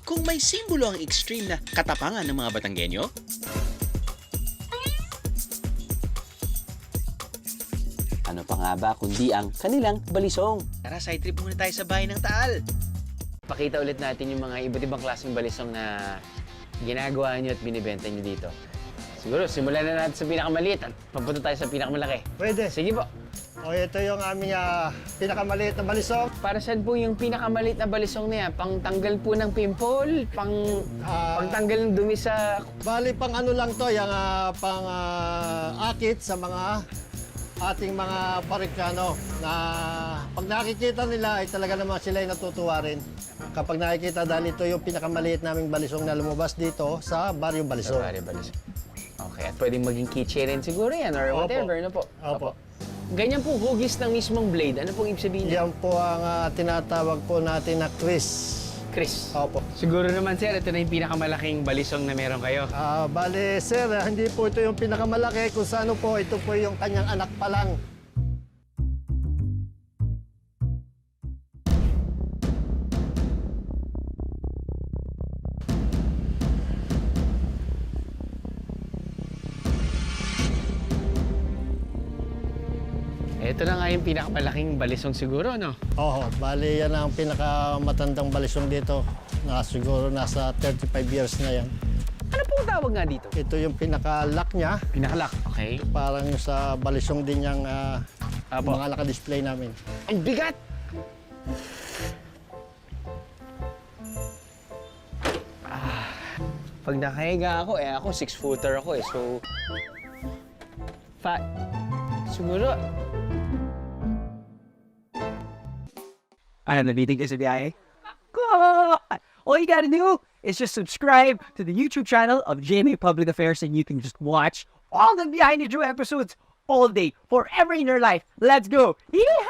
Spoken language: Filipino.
Kung may simbolo ang extreme na katapangan ng mga Batanggenyo, Ano pa nga ba kundi ang kanilang balisong? tara side trip muna tayo sa bahay ng Taal. Pakita ulit natin yung mga iba't ibang klaseng balisong na ginagawa nyo at binibenta nyo dito. Siguro, simulan na natin sa pinakamaliit at papunta tayo sa pinakamalaki. Pwede. Sige po. O, ito yung aming pinakamaliit na balisong. Para saan po yung pinakamaliit na balisong na yan? Pang tanggal po ng pimple? Pang tanggal ng dumi sa... Bali, pang ano lang to, yung pang akit sa mga ating mga Parikano na pag nakikita nila ay talaga naman sila ay natutuwa rin. Kapag nakikita dahil ito yung pinakamaliit naming balisong na lumabas dito sa Baryong Balisong. Sorry, balisong. Okay, at pwedeng maging keychain rin siguro yan or Opo. whatever, no po? Opo. Ganyan po hugis ng mismong blade. Ano pong ibig sabihin niya? Yan po ang tinatawag po natin na twist. Chris. Opo. Siguro naman sir, ito na yung pinakamalaking balisong na meron kayo. Bali, sir, hindi po ito yung pinakamalaki. Kung saan po, ito po yung kanyang anak pa lang. Ito na nga yung pinakamalaking balisong siguro, no? Oo, bali yan ang pinakamatandang balisong dito. Siguro nasa 35 years na yan. Ano pong tawag nga dito? Ito yung pinaka-lock niya. Pinakalak, okay. Parang yung sa balisong din yung Apo. mga naka-display namin. Ang bigat! Pag nakahiga ako, ako 6-footer ako eh. So, siguro, I am the meeting is a biyahe. All you gotta do is just subscribe to the YouTube channel of GMA Public Affairs and you can just watch all the Behind the Drew episodes all day, forever in your life. Let's go! Yeehaw!